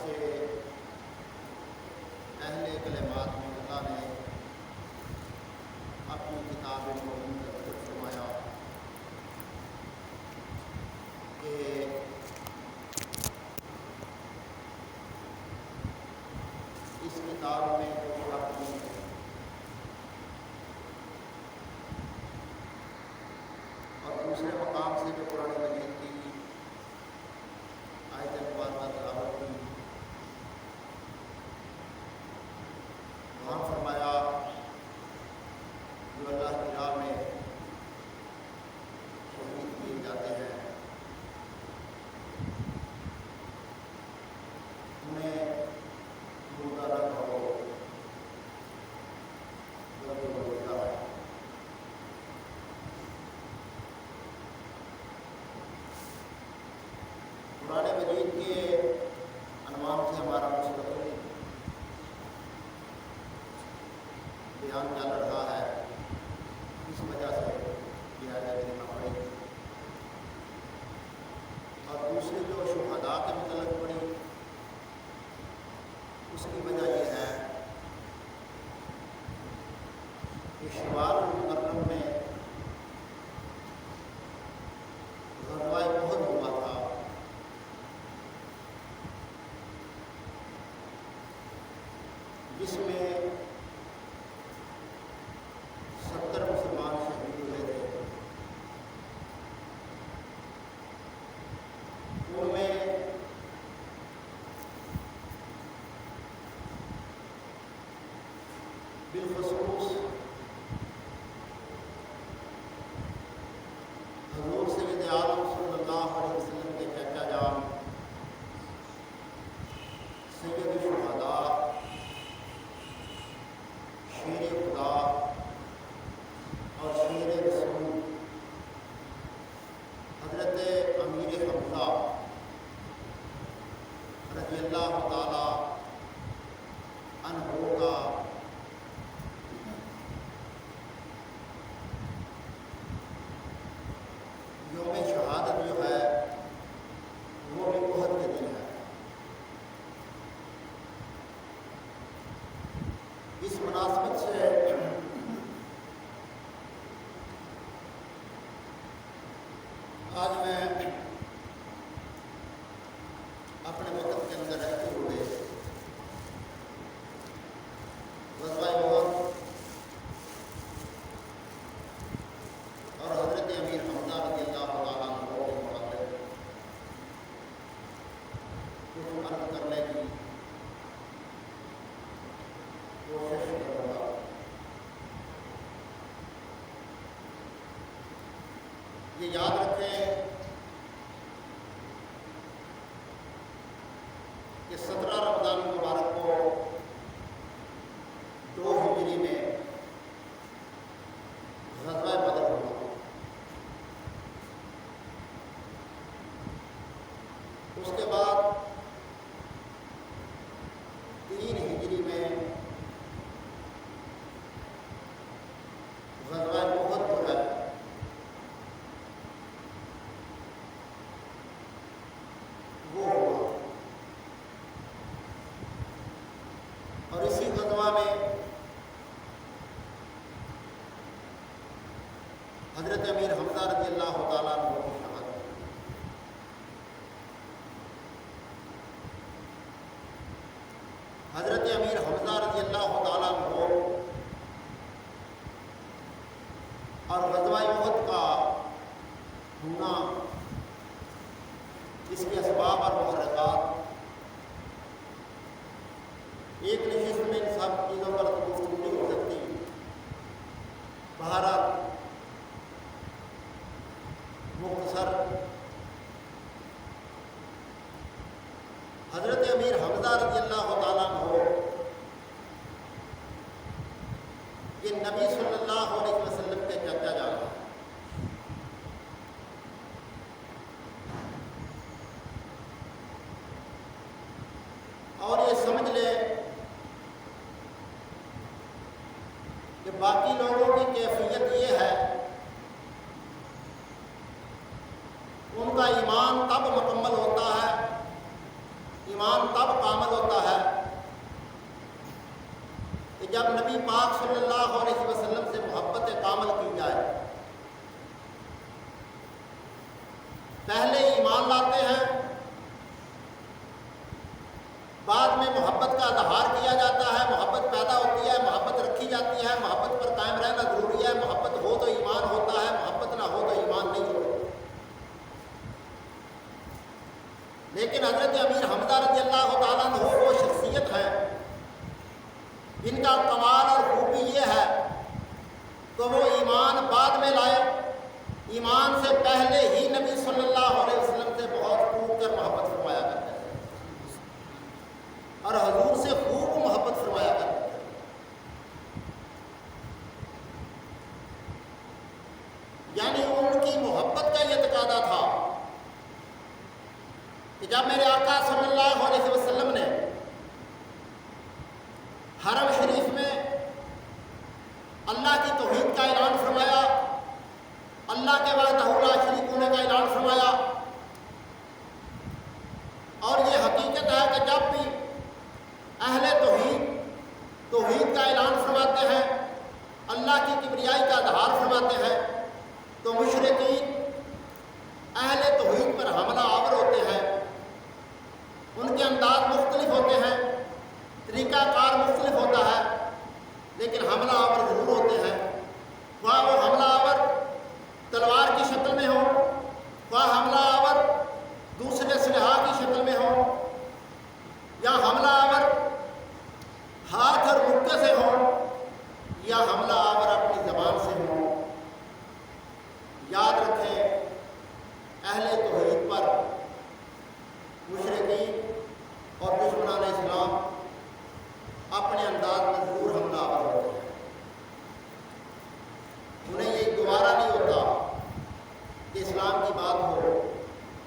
سے پہلے کلمات میں اللہ نے اپنی کتاب مبین کا ذکر فرمایا کہ اس کتاب میں کوئی شک نہیں ہے، اور دوسرے مقام سے جو قرآن مجید کی آیت مبارکہ تلاوت کی، وہاں فرمایا جو اللہ کی راہ میں شہید کیے جاتے ہیں انہیں مردہ نہ کہو بلکہ وہ زندہ ہے۔ قرآن مجید کے عنوان سے ہمارا مستقبل بیان چل رہا ہے، اس وجہ سے یہ آیت کریمہ پڑھی، اور دوسری جو شہداء کے متعلق پڑھی اس کی وجہ یہ ہے کہ شوال المحرم میں غزوہ احد ہوا تھا، جس میں 70 مسلمان شہید ہوئے تھے۔ ان میں بالخصوص حضور سید عالم صلی اللہ علیہ وسلم کے چچا جان سید الشہداء، شیر خدا اور شیر رسول حضرت امیر حمزہ رضی اللہ تعالی عنہ کا یوم شہادت جو ہے وہ بھی احد کے دن ہے۔ اس مناسبت سے آج میں اپنے وقت کے اندر رہتے ہوئے غزوہ احد اور حضرت امیر حمزہ رضی اللہ تعالیٰ عنہ کے متعلق کچھ عرض کرنے کی کوشش کروں گا۔ یہ یاد رکھیں کہ 17 رمضان المبارک کو 2 ہجری میں غزوہ بدر ہوا، اس کے بعد 3 ہجری میں غزوہ احد جو ہے وہ ہوا، اور اسی غزوہ میں حضرت امیر حمزہ رضی اللہ تعالیٰ عنہ کی شہادت ہوئی۔ حضرت امیر حمزہ رضی اللہ تعالیٰ عنہ اور غزوہ احد کا ہونا، اس کے اسباب اور محرکات، ایک نشست میں ان سب چیزوں پر گفتگو نہیں ہو سکتی۔ بہرحال مختصر حضرت امیر حمزہ رضی اللہ تعالیٰ عنہ یہ نبی صلی اللہ علیہ وسلم کے چچا جان ہیں، اور یہ سمجھ لیں کہ باقی لوگوں کی کیفیت یہ ہے، ان کا ایمان تب مکمل ہوتا ہے ایمان تب کامل ہوتا ہے کہ جب نبی پاک صلی اللہ علیہ وسلم سے محبت کامل کی جائے. پہلے ایمان لاتے ہیں، بعد میں محبت کا اظہار کیا جاتا ہے، محبت پیدا ہوتی ہے، محبت رکھی جاتی ہے، محبت پر قائم رہنا ضروری ہے. محبت ہو تو ایمان ہوتا ہے، محبت نہ ہو تو ایمان نہیں ہوتا. لیکن حضرت امیر حمزہ رضی اللہ تعالیٰ عنہ وہ شخصیت ہے جن کا کمال اور خوبی یہ ہے کہ وہ ایمان بعد میں لائے. ایمان سے پہلے ہی نبی صلی اللہ علیہ وسلم سے بہت خوب کر محبت فرمایا کرتے تھے اور حضور سے خوب محبت فرمایا کرتے تھے. یعنی ان کی محبت کا یہ تقاضا تھا کہ جب میرے آقا صلی اللہ علیہ وسلم نے حرم شریف میں اللہ کی توحید کا اعلان فرمایا، اللہ کے وحدہ لا شریک ہونے کا اعلان فرمایا، اور یہ حقیقت ہے کہ جب بھی اہل توحید کا اعلان فرماتے ہیں، اللہ کی کبریائی کا اظہار فرماتے ہیں، تو مشرکین اہل توحید پر حملہ آور ہوتے ہیں. ان کے انداز مختلف ہوتے ہیں، طریقہ کار مختلف ہوتا ہے، لیکن حملہ آور ضرور ہوتے ہیں. خواہ وہ حملہ آور تلوار کی شکل میں ہو، خواہ حملہ آور دوسرے اسلحہ کی شکل میں ہو، یا حملہ آور ہاتھ اور مکے سے ہو، یا حملہ آور اپنی زبان سے ہو. یاد رکھیں اہل توحید پر مشرکین اور دشمنان اسلام اپنے انداز میں ضرور حملہ آور ہوتے ہیں. انہیں یہ گوارا نہیں ہوتا کہ اسلام کی بات ہو،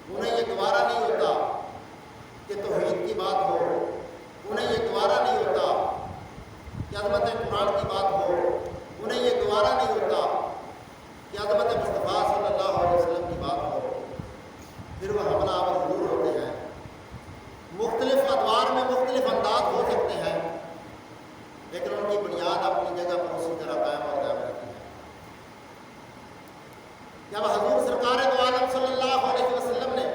انہیں یہ گوارا نہیں ہوتا کہ توحید کی بات ہو، انہیں یہ گوارا نہیں ہوتا کہ عظمت قرآن کی بات ہو، انہیں یہ گوارا نہیں ہوتا کہ عظمت مصطفیٰ صلی اللہ علیہ وسلم کی بات ہو. پھر وہ حملہ آور ضرور ہوتے ہیں. مختلف ادوار میں مختلف انداز ہو سکتے ہیں، لیکن ان کی بنیاد اپنی جگہ پر اسی طرح قائم اور دائم رہتی ہے. جب حضور سرکار دو عالم صلی اللہ علیہ وسلم نے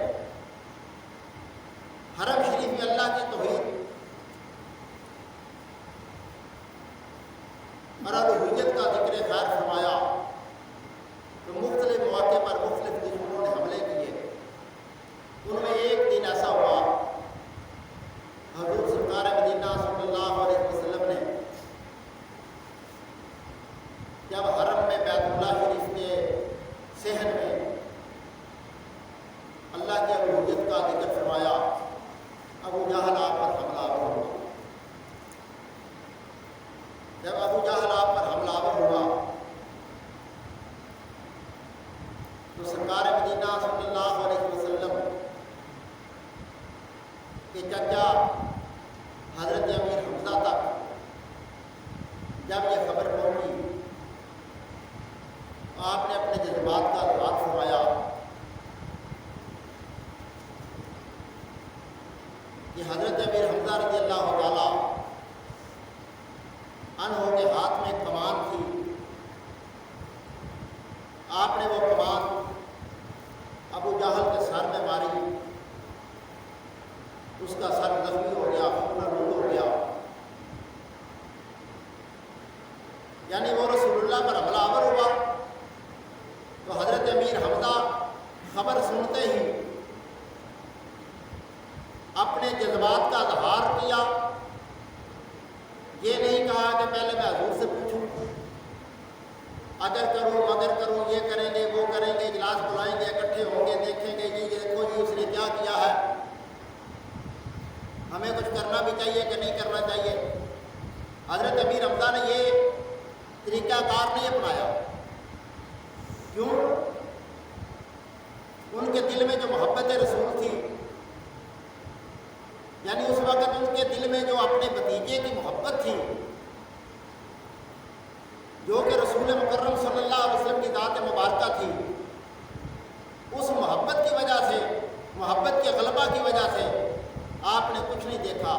حرم شریف میں اللہ کی توحید اور الوہیت کا ذکر خیر فرمایا تو مختلف مواقع پر مختلف دشمنوں نے حملے کیے. ان میں ایک دن ایسا ہوا حضور سرکار مدینہ صلی اللہ علیہ وسلم نے جب حرم میں بیت اللہ شریف کے صحن میں اللہ کی الوہیت کا ذکر فرمایا، ابو جہل آپ پر حملہ آور ہوا. جب ابو جہل آپ پر حملہ آور ہوا تو سرکار مدینہ صلی اللہ علیہ وسلم کے چچا حضرت امیر حمزہ تک جب یہ خبر پہنچی، آپ نے اپنے جذبات کا اظہار فرمایا کہ حضرت امیر حمزہ رضی اللہ تعالیٰ عنہ کے ہاتھ میں کمان تھی. آپ نے وہ کمان ابو جہل کے سر میں ماری، اس کا سر زخمی ہو گیا، خون آلود ہو گیا. یعنی وہ رسول اللہ پر حملہ آور ہوا تو حضرت امیر حمزہ خبر سنتے ہی اپنے جذبات کا اظہار کیا. یہ نہیں کہا کہ پہلے میں حضور سے پوچھوں، اگر کروں مگر کروں، یہ کریں گے وہ کریں گے، اجلاس بلائیں گے، اکٹھے ہوں گے، دیکھیں گے یہ دیکھو جی اس نے کیا کیا ہے، ہمیں کچھ کرنا بھی چاہیے کہ نہیں کرنا چاہیے. حضرت امیر حمزہ نے یہ طریقہ کار نہیں اپنایا. کیوں؟ ان کے دل میں جو محبت رسول تھی، یعنی اس وقت ان کے دل میں جو اپنے بھتیجے کی محبت تھی، جو کہ رسول مکرم صلی اللہ علیہ وسلم کی ذات مبارکہ تھی، اس محبت کی وجہ سے، محبت کے غلبہ کی وجہ سے آپ نے کچھ نہیں دیکھا،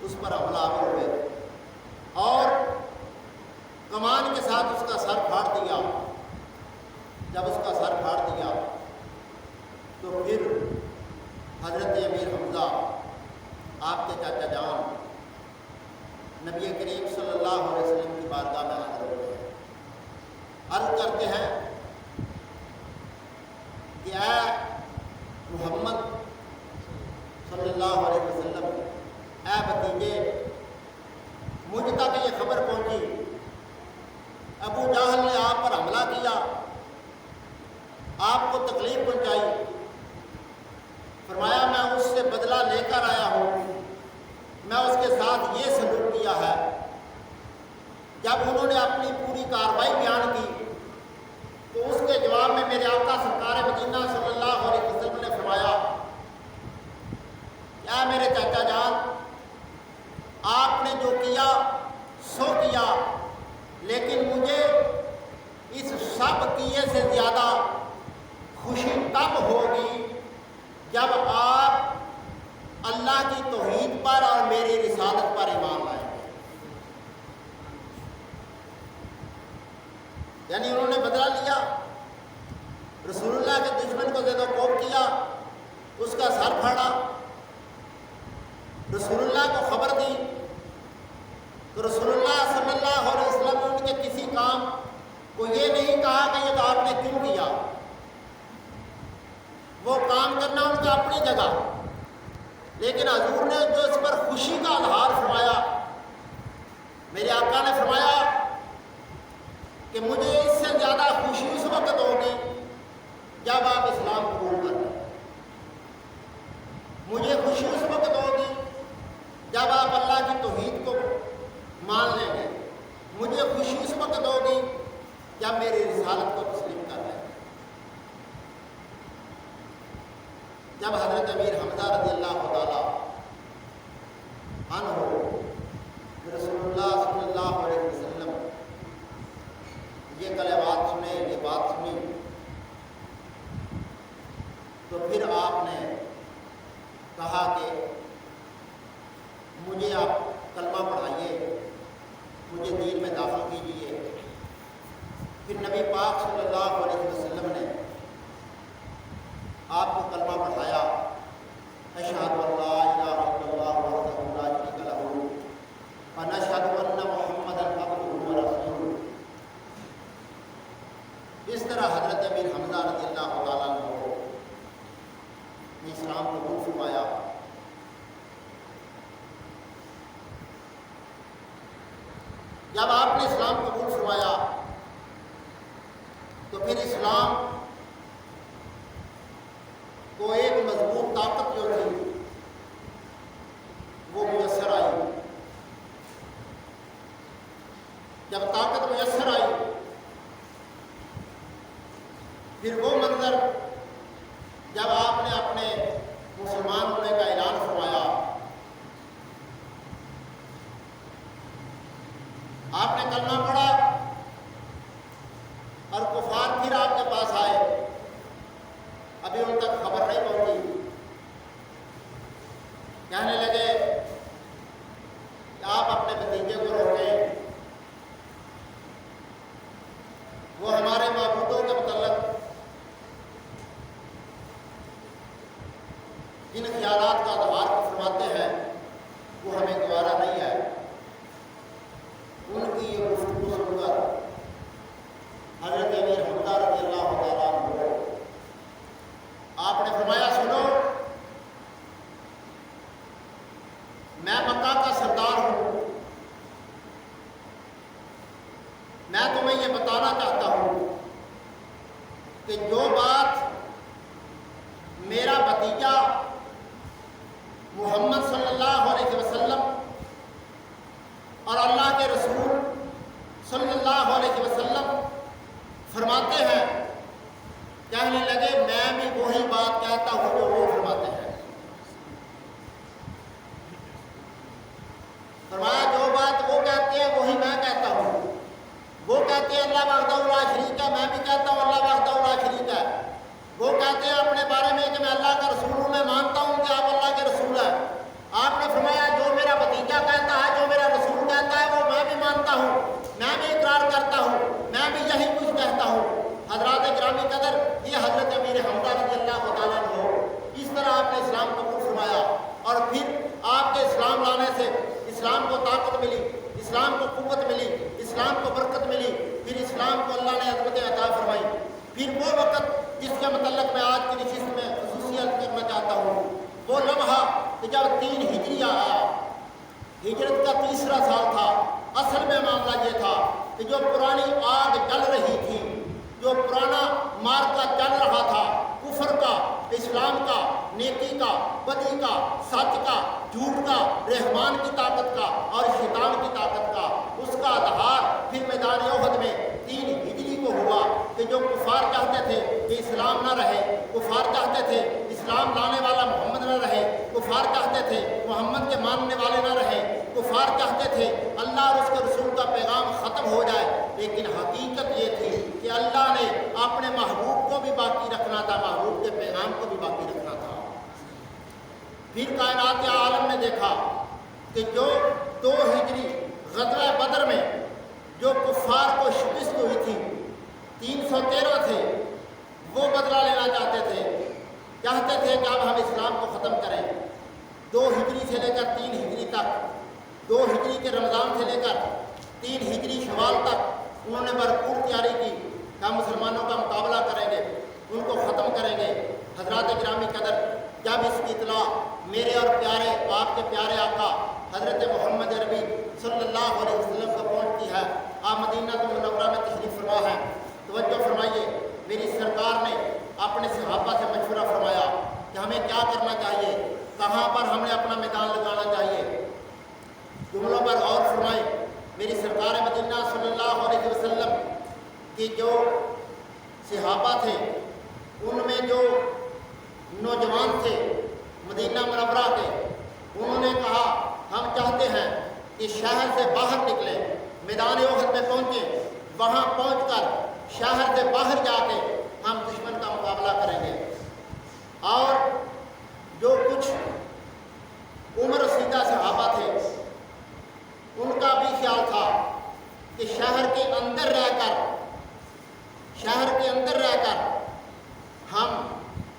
اس پر حملہ آور ہوئے اور کمان کے ساتھ اس کا سر پھاڑ دیا۔ جب اس کا سر پھاڑ دیا تو پھر حضرت امیر حمزہ آپ کے چاچا جان نبی کریم صلی اللہ علیہ وسلم کی بارگاہ میں حاضر ہوتے ہیں، عرض کرتے ہیں کہ اے محمد صلی اللہ علیہ وسلم، اے بھتیجے، مجھ تک یہ خبر پہنچی ابو جہل نے آپ پر حملہ کیا، آپ کو تکلیف پہنچائی۔ فرمایا میں اس سے بدلہ لے کر آیا ہوں، میں اس کے ساتھ یہ سلوک کیا ہے۔ جب انہوں نے اپنی پوری کارروائی بیان کی تو اس کے جواب میں میرے آقا سرکار مدینہ صلی اللہ علیہ وسلم نے فرمایا، کیا میرے چاچا جان، آپ نے جو کیا سو کیا، لیکن مجھے اس سب کیے سے زیادہ خوشی تب ہوگی جب آپ اللہ کی توحید پر اور میری رسالت پر ایمان لائیں گے۔ یعنی انہوں نے بدلہ لیا، رسول اللہ کے دشمن کو زد و کوب کیا، اس کا سر پھاڑا، رسول اللہ کو خبر دی تو رسول اللہ صلی اللہ علیہ وسلم نے ان کے کسی کام کو یہ نہیں کہا کہ یہ تو آپ نے کیوں کیا، وہ کام کرنا ان کا اپنی جگہ، لیکن حضور نے جو اس پر خوشی کا اظہار فرمایا، میرے آقا نے فرمایا کہ مجھے اس سے زیادہ خوشی اس وقت ہوگی جب آپ اسلام قبول کر لیں، مجھے خوشی اس وقت ہوگی جب آپ اللہ کی توحید کو مان لیں گے، مجھے خوشی اس وقت ہوگی جب میری رسالت کو تسلیم کر لیں گے۔ جب حضرت امیر حمزہ رضی اللہ تعالیٰ عنہ رسول اللہ صلی اللہ علیہ وسلم یہ کلمات سنے، یہ بات سنی، تو پھر آپ نے کہا کہ مجھے آپ کلمہ پڑھائیے، مجھے دین میں داخل کیجیے۔ پھر نبی پاک صلی اللہ علیہ وسلم نے آپ کو کلمہ پڑھایا، اشہد ان لا الہ الا اللہ وحدہ لا شریک لہ ونشہد ان محمدا عبدہ ورسولہ۔ اس طرح حضرت امیر حمزہ رضی اللہ تعالیٰ عنہ نے اسلام قبول فرمایا۔ جب آپ نے اسلام قبول فرمایا تو پھر اسلام کو ایک مضبوط طاقت جو تھی وہ میسر آئی۔ جب طاقت میسر آئی پھر وہ منظر جب آپ نے اپنے مسلمان ہونے کا اعلان فرمایا، آپ نے کلمہ پڑھا اور کفار پھر آپ کے پاس آئے، ابھی ان تک خبر نہیں پہنچی، کہنے لگے کہ آپ اپنے بھتیجے کو روکیں، وہ ہمارے معبودوں کے متعلق جن خیالات کا اظہار فرماتے ہیں وہ ہمیں گوارا نہیں ہے۔ ان کی یہ گفتگو سن کر حضرت امیر حمزہ رضی اللہ تعالیٰ عنہ آپ نے فرمایا، سنو، میں مکہ کا سردار ہوں، میں تمہیں یہ بتانا چاہتا ہوں کہ جو بات میرا بھتیجا محمد صلی اللہ علیہ وسلم اور اللہ کے رسول صلی اللہ علیہ وسلم فرماتے ہیں، کہنے لگے میں بھی وہی بات کہتا ہوں جو وہ فرماتے ہیں۔ فرمایا جو بات وہ کہتے ہیں وہی میں کہتا ہوں، وہ کہتے ہیں اللہ وحدہ لا شریک ہے، میں بھی کہتا ہوں اللہ وحدہ لا شریک ہے۔ وہ کہتے ہیں اپنے بارے میں کہ میں اللہ کا رسول ہوں، میں مانتا ہوں کہ آپ اللہ کے رسول ہیں۔ کہ جب 3 ہجری آیا، ہجرت کا تیسرا سال تھا، اصل میں معاملہ یہ تھا کہ جو پرانی آگ جل رہی تھی، جو پرانا مارکا چل رہا تھا، کفر کا، اسلام کا، نیکی کا، بدی کا، سچ کا، جھوٹ کا، رحمان کی طاقت کا اور شیطان کی طاقت کا، اس کا اظہار پھر میدان احد میں 3 ہجری کو ہوا کہ جو کفار چاہتے تھے کہ اسلام نہ رہے، کفار چاہتے تھے اسلام لانے والا محمد نہ رہے، کفار چاہتے تھے محمد کے ماننے والے نہ رہے، کفار چاہتے تھے اللہ اور اس کے رسول کا پیغام ختم ہو جائے، لیکن حقیقت یہ تھی کہ اللہ نے اپنے محبوب کو بھی باقی رکھنا تھا، محبوب کے پیغام کو بھی باقی رکھنا تھا۔ پھر کائنات عالم نے دیکھا کہ جو 2 ہجری غزوہ بدر میں جو کفار کو شکست ہوئی تھی، 313 تھے، وہ بدلہ لینا چاہتے تھے کہ اب ہم اسلام کو ختم کریں۔ 2 ہجری سے لے کر 3 ہجری تک، 2 ہجری کے رمضان سے لے کر 3 ہجری شوال تک انہوں نے بھرپور تیاری کی کہ ہم مسلمانوں کا مقابلہ کریں گے، ان کو ختم کریں گے۔ حضرات گرامی قدر، جب اس کی اطلاع میرے اور پیارے آپ کے پیارے آقا حضرت محمد عربی صلی اللہ علیہ وسلم کو پہنچتی ہے، آپ مدینہ منورہ میں تشریف فرما ہے، توجہ فرمائیے، میری سرکار نے اپنے صحابہ سے مشورہ فرمایا کہ ہمیں کیا کرنا چاہیے، کہاں پر ہم نے اپنا میدان لگانا چاہیے۔ جملوں پر غور فرمائیں، میری سرکار مدینہ صلی اللہ علیہ وسلم کے جو صحابہ تھے، ان میں جو نوجوان تھے مدینہ منورہ کے، انہوں نے کہا ہم چاہتے ہیں کہ شہر سے باہر نکلیں، میدان احد میں پہنچیں، وہاں پہنچ کر شہر سے باہر جا کے ہم دشمن کا مقابلہ کریں گے۔ اور جو کچھ عمر رسیدہ صحابہ تھے، ان کا بھی خیال تھا کہ شہر کے اندر رہ کر ہم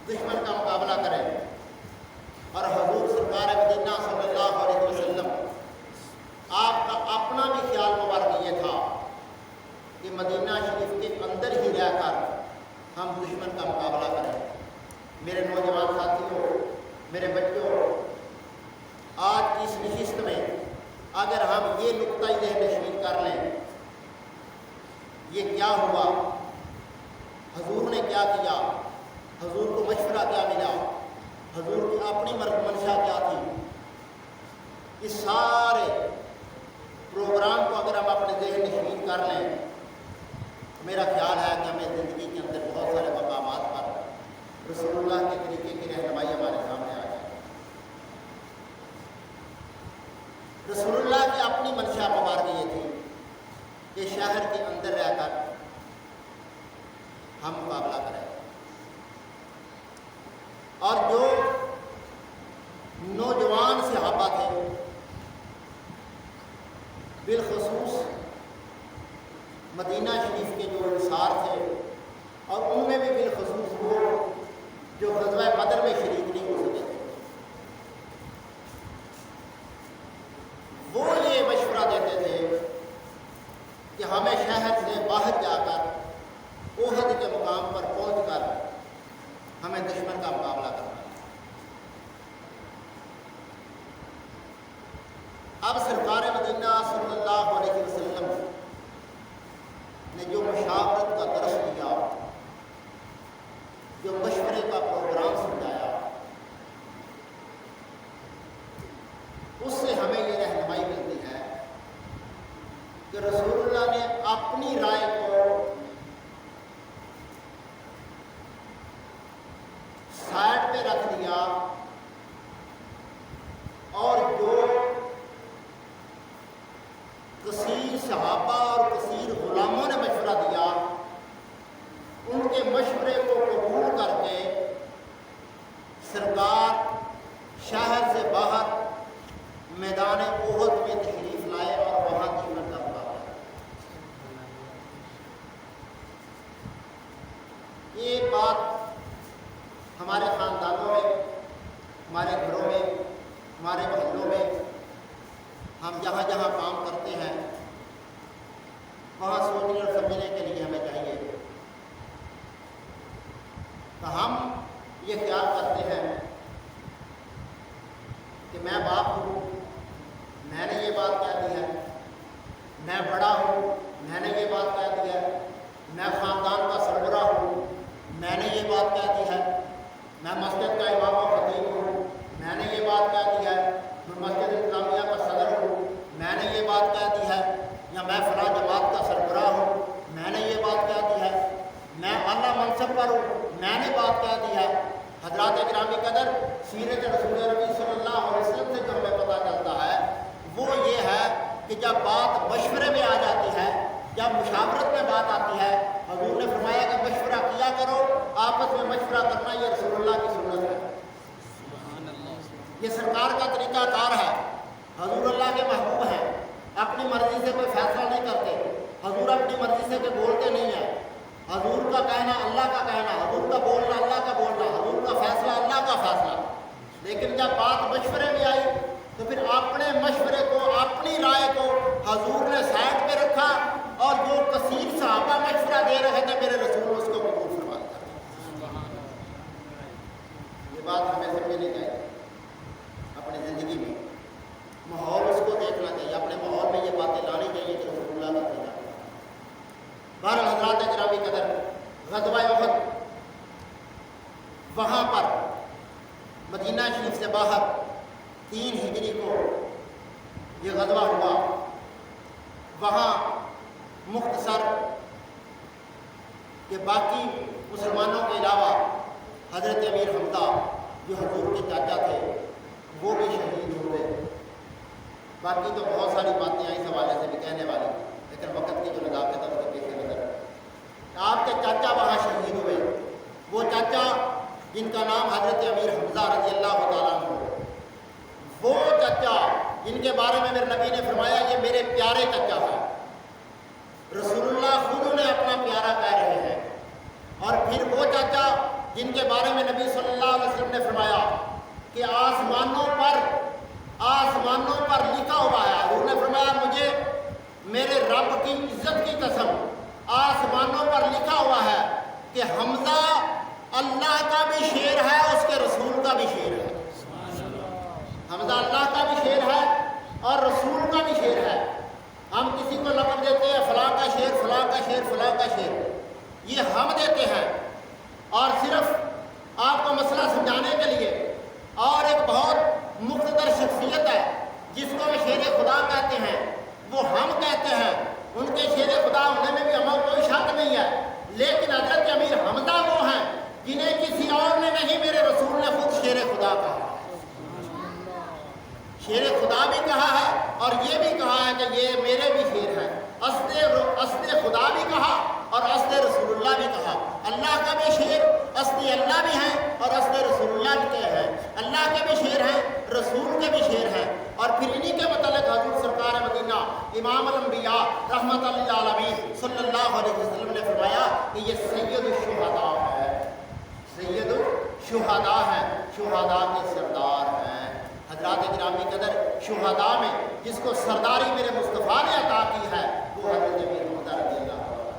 دشمن کا مقابلہ کریں۔ اور حضور سرکار مدینہ صلی اللہ علیہ وسلم، آپ کا اپنا بھی خیال مبارک یہ تھا کہ مدینہ شریف کے اندر ہی رہ کر ہم دشمن کا مقابلہ کریں۔ میرے نوجوان ساتھیوں، میرے بچوں، آج کی اس نشست میں اگر ہم یہ نقطہ ذہن نشین کر لیں، یہ کیا ہوا، حضور نے کیا کیا، حضور کو مشورہ کیا ملا، حضور کی اپنی منشا کیا تھی، اس سارے پروگرام کو اگر ہم اپنے ذہن نشین کر لیں، میرا خیال ہے کہ ہمیں زندگی کے اندر بہت سارے مقامات پر رسول اللہ کے طریقے کی رہنمائی ہمارے سامنے آ جائے۔ رسول اللہ کی اپنی منشا مبارک یہ تھی کہ شہر کے اندر رہ کر ہم مقابلہ کریں، اور جو نوجوان صحابہ تھے، بالخصوص مدینہ شریف کے جو انصار تھے، اور ان میں بھی بالخصوص وہ جو غزوہ بدر میں شریک نہیں ہو سکے تھے، وہ یہ مشورہ دیتے تھے کہ ہمیں شہر سے باہر جا کر احد کے مقام پر پہنچ کر ہمیں دشمن کا مقابلہ کرنا ہے۔ اب سرکار مدینہ صلی اللہ علیہ وسلم نے جو مشاورت کا درس دیا، جو مشورے کا پروگرام سمجھایا، اس سے ہمیں یہ رہنمائی ملتی ہے کہ رسول اللہ نے اپنی رائے کو سائڈ پہ رکھ دیا، اور جو کثیر صحابہ اور کثیر غلاموں نے مشورہ دیا، ان کے مشورے کو قبول کر کے سرکار شہر سے باہر میدان احد میں تشریف لائے اور وہاں دشمن کا مقابلہ۔ یہ بات ہمارے خاندانوں میں، ہمارے گھروں میں، ہمارے محلوں میں، ہم جہاں جہاں کام کرتے ہیں، وہاں سوچنے اور سمجھنے کے لیے ہمیں چاہیے کہ ہم یہ خیال کرتے ہیں میں باپ ہوں، میں نے یہ بات کہہ دی ہے، میں بڑا ہوں، میں نے یہ بات کہہ دی ہے، میں خاندان کا سربراہ ہوں، میں نے یہ بات کہہ دی ہے، میں مسجد کا امام و خطیب ہوں، میں نے یہ بات کہہ دی ہے، میں مسجد اسلامیہ کا صدر ہوں، میں نے یہ بات کہہ دی ہے، یا میں فلاں جماعت کا سربراہ ہوں، میں نے یہ بات کہہ دی ہے، میں اعلیٰ منصب پر ہوں، میں نے بات کہہ دی ہے۔ حضرات گرامی قدر، سیرت رسول ربی صلی اللہ علیہ وسلم سے جو ہمیں پتہ چلتا ہے وہ یہ ہے کہ جب بات مشورے میں آ جاتی ہے، جب مشاورت میں بات آتی ہے، حضور نے فرمایا کہ مشورہ کیا کرو، آپس میں مشورہ کرنا یہ رسول اللہ کی سنت ہے، یہ سرکار کا طریقہ کار ہے۔ حضور اللہ کے محبوب ہیں، اپنی مرضی سے کوئی فیصلہ نہیں کرتے، حضور اپنی مرضی سے کوئی بولتے نہیں ہیں، حضور کا کہنا اللہ کا کہنا، حضور کا بولنا اللہ کا بولنا، حضور کا فیصلہ اللہ کا فیصلہ۔ لیکن جب بات مشورے میں آئی تو پھر اپنے مشورے کو، اپنی رائے کو حضور نے سائڈ پہ رکھا، اور جو کثیر صحابہ مشورہ دے رہے تھے میرے رسول اس کو قبول فرماتا۔ یہ بات ہمیں سمجھنی چاہیے، اپنی زندگی میں ماحول اس کو دیکھنا چاہیے، اپنے ماحول میں یہ باتیں لانی چاہیے کہ رسول اللہ کا طریقہ۔ بہرحال حضرات گرامی قدر، غزوہ احد، وہاں پر مدینہ شریف سے باہر 3 ہجری کو یہ غزوہ ہوا۔ وہاں مختصر کہ باقی مسلمانوں کے علاوہ حضرت امیر حمزہ جو حضور کے چاچا تھے وہ بھی شہید ہوئے۔ باقی تو بہت ساری باتیں ہیں اس حوالے سے بھی کہنے والی، لیکن وقت کی جو نزاکت ہے اس کے پیش نظر آپ کے چاچا وہاں شہید ہوئے۔ وہ چاچا جن کا نام حضرت امیر حمزہ رضی اللہ تعالیٰ عنہ، وہ چاچا جن کے بارے میں میرے نبی نے فرمایا یہ میرے پیارے چاچا ہے، رسول اللہ خود انہیں اپنا پیارا کہہ رہے ہیں۔ اور پھر وہ چاچا جن کے بارے میں نبی صلی اللہ علیہ وسلم نے فرمایا کہ آسمانوں پر لکھا ہوا ہے، حضور نے فرمایا مجھے میرے رب کی عزت کی قسم آسمانوں پر لکھا ہوا ہے کہ حمزہ اللہ کا بھی شیر ہے، اس کے رسول کا بھی شیر ہے۔ حمزہ اللہ کا بھی شیر ہے اور رسول کا بھی شیر ہے۔ ہم کسی کو لقب دیتے ہیں فلاں کا شیر، فلاں کا شیر، فلاں کا شیر، یہ ہم دیتے ہیں، اور صرف آپ کو مسئلہ سمجھانے کے لیے۔ اور ایک بہت مقتدر شخصیت ہے جس کو وہ شیر خدا کہتے ہیں، وہ ہم کہتے ہیں، ان کے شیر خدا ہونے میں بھی ہمیں کوئی شک نہیں ہے، لیکن حضرت امیر حمزہ وہ ہیں جنہیں کسی اور نے نہیں، میرے رسول نے خود شیر خدا کہا ہے۔ شیر خدا بھی کہا ہے اور یہ بھی کہا ہے کہ یہ میرے بھی شیر ہیں۔ اصل خدا بھی کہا اور اصل رسول اللہ بھی کہا۔ اللہ کا بھی شیر اصل اللہ بھی ہیں اور اصل رسول اللہ بھی کہے ہیں۔ اللہ کے بھی شیر ہیں، رسول کے بھی شیر ہیں۔ اور پھر انہی کے متعلق حضور سرکار مدینہ امام الانبیاء رحمت للعالمین صلی اللہ علیہ وسلم نے فرمایا کہ یہ سید الشہداء ہے، سید الشہداء ہیں، شہداء کے سردار ہیں۔ حضرات گرامی قدر، شہداء میں جس کو سرداری میرے مصطفیٰ نے عطا کی ہے وہ حضرت امیر حمزہ رضی اللہ عنہ،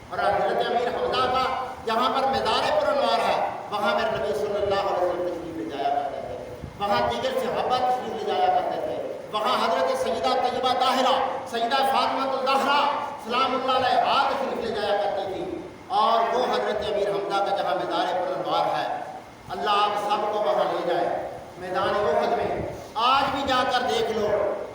اور حضرت امیر حمزہ کا جہاں پر مزار پرانوار ہے وہاں میرے نبی صلی اللہ علیہ وسلم تشریف لے جایا کرتے تھے، وہاں دیگر صحابہ تشریف لے جایا کرتے تھے، وہاں حضرت سیدہ طیبہ طاہرہ سیدہ فاطمہ الزہرا سلام اللہ علیہا تشریف لے جایا کرتی تھی۔ اور وہ حضرت امیر حمزہ کا جہاں مزار پرانوار ہے، اللہ آپ سب کو وہاں لے جائے۔ میدان احد میں آج بھی جا کر دیکھ لو،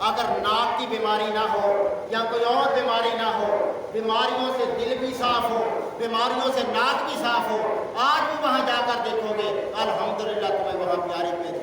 اگر ناک کی بیماری نہ ہو یا کوئی اور بیماری نہ ہو، بیماریوں سے دل بھی صاف ہو، بیماریوں سے ناک بھی صاف ہو، آج بھی وہاں جا کر دیکھو گے الحمدللہ تمہیں وہاں پیاری پیاری